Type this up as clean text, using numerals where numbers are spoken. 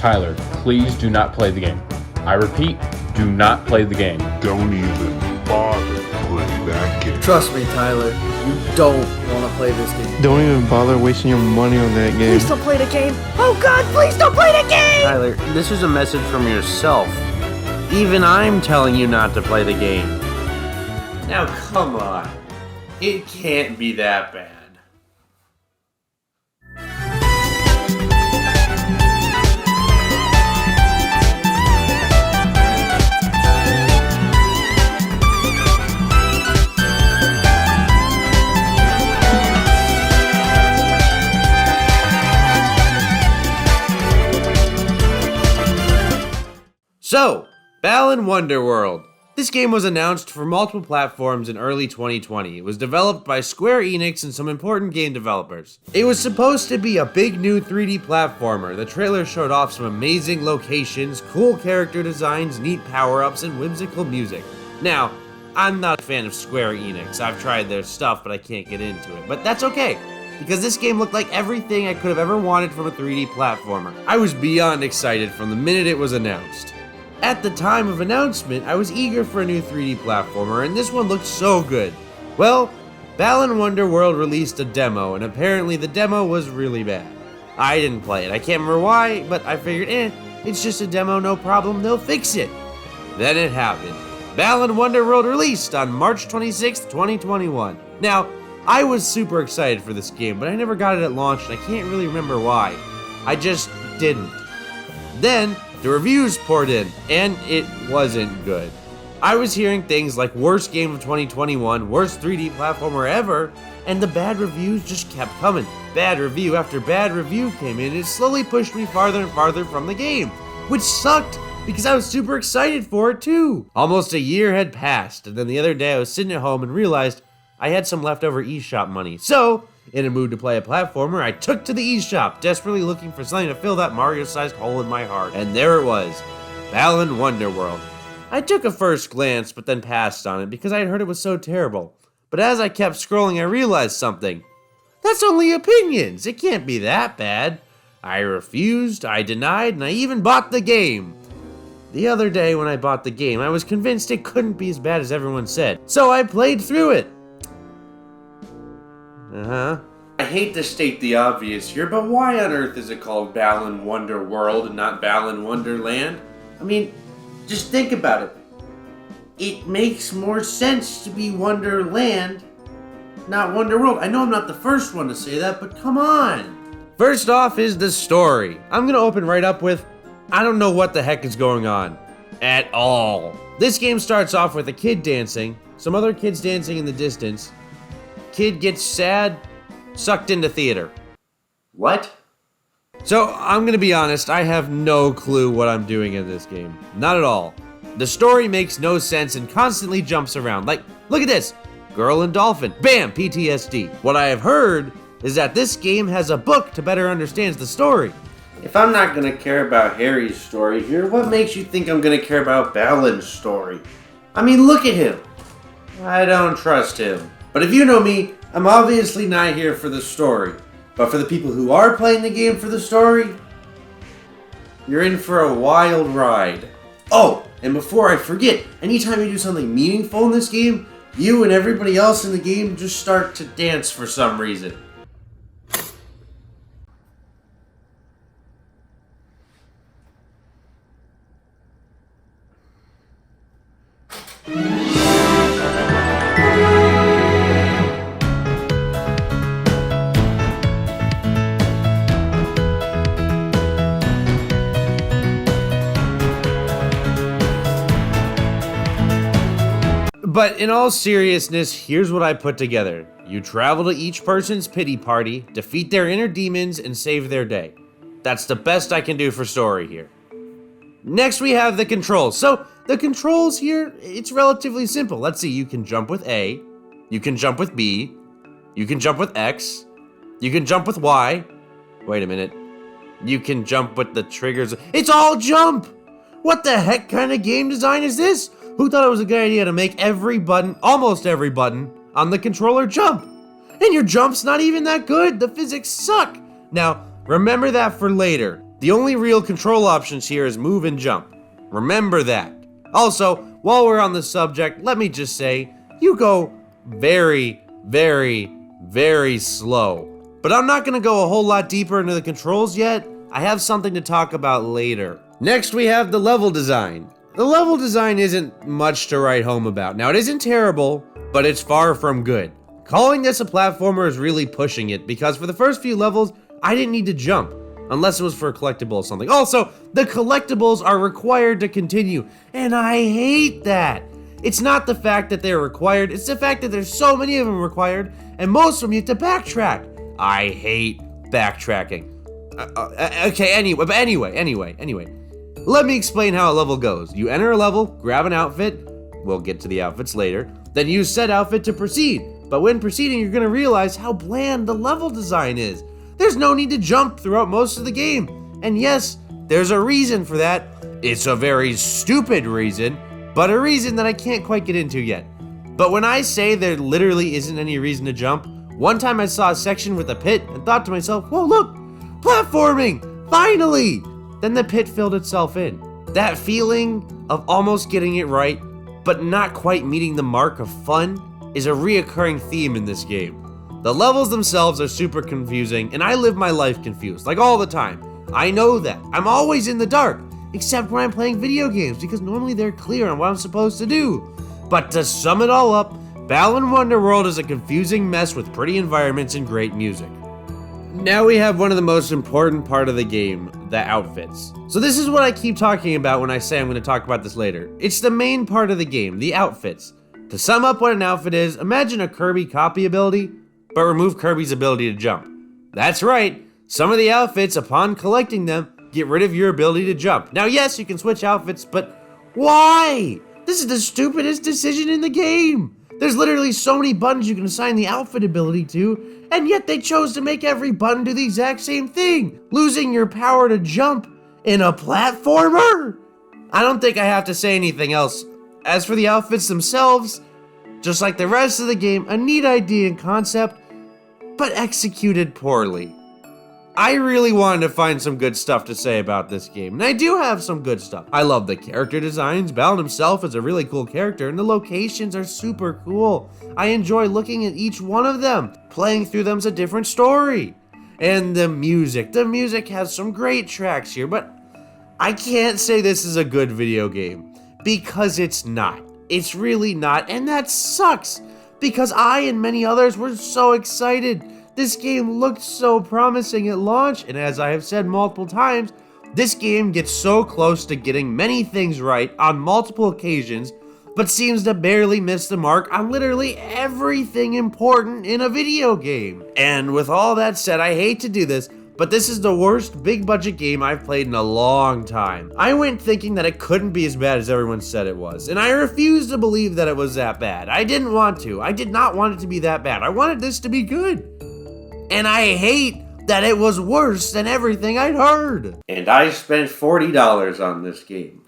Tyler, please do not play the game. I repeat, do not play the game. Don't even bother playing that game. Trust me, Tyler, you don't want to play this game. Don't even bother wasting your money on that game. Please don't play the game. Oh God, please don't play the game! Tyler, this is a message from yourself. Even I'm telling you not to play the game. Now come on. It can't be that bad. So, Balan Wonderworld. This game was announced for multiple platforms in early 2020. It was developed by Square Enix and some important game developers. It was supposed to be a big new 3D platformer. The trailer showed off some amazing locations, cool character designs, neat power-ups, and whimsical music. Now, I'm not a fan of Square Enix. I've tried their stuff, but I can't get into it. But that's okay, because this game looked like everything I could have ever wanted from a 3D platformer. I was beyond excited from the minute it was announced. At the time of announcement, I was eager for a new 3D platformer, and this one looked so good. Well, Balan Wonderworld released a demo, and apparently the demo was really bad. I didn't play it. I can't remember why, but I figured, it's just a demo, no problem, they'll fix it. Then it happened. Balan Wonderworld released on March 26th, 2021. Now, I was super excited for this game, but I never got it at launch, and I can't really remember why. I just didn't. Then, the reviews poured in, and it wasn't good. I was hearing things like worst game of 2021, worst 3D platformer ever, and the bad reviews just kept coming. Bad review after bad review came in, and it slowly pushed me farther and farther from the game, which sucked because I was super excited for it too. Almost a year had passed, and then the other day I was sitting at home and realized I had some leftover eShop money. So, in a mood to play a platformer, I took to the eShop, desperately looking for something to fill that Mario-sized hole in my heart. And there it was, Balan Wonderworld. I took a first glance, but then passed on it because I had heard it was so terrible. But as I kept scrolling, I realized something. That's only opinions. It can't be that bad. I refused, I denied, and I even bought the game. The other day when I bought the game, I was convinced it couldn't be as bad as everyone said. So I played through it. I hate to state the obvious here, but why on earth is it called Balan Wonderworld and not Balan Wonderland? I mean, just think about it. It makes more sense to be Wonderland, not Wonderworld. I know I'm not the first one to say that, but come on. First off is the story. I'm gonna open right up with, I don't know what the heck is going on. At all. This game starts off with a kid dancing, some other kids dancing in the distance. Kid gets sad, sucked into theater. What? So, I'm gonna be honest, I have no clue what I'm doing in this game. Not at all. The story makes no sense and constantly jumps around. Like, look at this. Girl and dolphin. Bam! PTSD. What I have heard is that this game has a book to better understand the story. If I'm not gonna care about Harry's story here, what makes you think I'm gonna care about Balan's story? I mean, look at him. I don't trust him. But if you know me, I'm obviously not here for the story. But for the people who are playing the game for the story, you're in for a wild ride. Oh, and before I forget, anytime you do something meaningful in this game, you and everybody else in the game just start to dance for some reason. But in all seriousness, here's what I put together. You travel to each person's pity party, defeat their inner demons, and save their day. That's the best I can do for story here. Next we have the controls. So the controls here, it's relatively simple. Let's see, you can jump with A, you can jump with B, you can jump with X, you can jump with Y. Wait a minute. You can jump with the triggers. It's all jump! What the heck kind of game design is this? Who thought it was a good idea to make every button, almost every button, on the controller jump? And your jump's not even that good. The physics suck. Now, remember that for later. The only real control options here is move and jump. Remember that. Also, while we're on the subject, let me just say, you go very, very, very slow. But I'm not gonna go a whole lot deeper into the controls yet. I have something to talk about later. Next, we have the level design. The level design isn't much to write home about. Now, it isn't terrible, but it's far from good. Calling this a platformer is really pushing it, because for the first few levels, I didn't need to jump, unless it was for a collectible or something. Also, the collectibles are required to continue, and I hate that. It's not the fact that they're required, it's the fact that there's so many of them required, and most of them you have to backtrack. I hate backtracking. Okay, anyway. Let me explain how a level goes. You enter a level, grab an outfit, we'll get to the outfits later, then use said outfit to proceed. But when proceeding, you're gonna realize how bland the level design is. There's no need to jump throughout most of the game. And yes, there's a reason for that. It's a very stupid reason, but a reason that I can't quite get into yet. But when I say there literally isn't any reason to jump, one time I saw a section with a pit and thought to myself, whoa, look, platforming, finally! Then the pit filled itself in. That feeling of almost getting it right, but not quite meeting the mark of fun, is a reoccurring theme in this game. The levels themselves are super confusing, and I live my life confused, like all the time. I know that. I'm always in the dark, except when I'm playing video games, because normally they're clear on what I'm supposed to do. But to sum it all up, Balan Wonderworld is a confusing mess with pretty environments and great music. Now we have one of the most important part of the game, the outfits. So this is what I keep talking about when I say I'm going to talk about this later. It's the main part of the game, the outfits. To sum up what an outfit is, imagine a Kirby copy ability, but remove Kirby's ability to jump. That's right, some of the outfits, upon collecting them, get rid of your ability to jump. Now yes, you can switch outfits, but why? This is the stupidest decision in the game. There's literally so many buttons you can assign the outfit ability to, and yet they chose to make every button do the exact same thing, losing your power to jump in a platformer? I don't think I have to say anything else. As for the outfits themselves, just like the rest of the game, a neat idea and concept, but executed poorly. I really wanted to find some good stuff to say about this game, and I do have some good stuff. I love the character designs. Balan himself is a really cool character, and the locations are super cool. I enjoy looking at each one of them. Playing through them's a different story. And the music has some great tracks here, but I can't say this is a good video game, because it's not. It's really not, and that sucks, because I and many others were so excited. This game looked so promising at launch, and as I have said multiple times, this game gets so close to getting many things right on multiple occasions, but seems to barely miss the mark on literally everything important in a video game. And with all that said, I hate to do this, but this is the worst big budget game I've played in a long time. I went thinking that it couldn't be as bad as everyone said it was, and I refused to believe that it was that bad. I didn't want to. I did not want it to be that bad. I wanted this to be good. And I hate that it was worse than everything I'd heard. And I spent $40 on this game.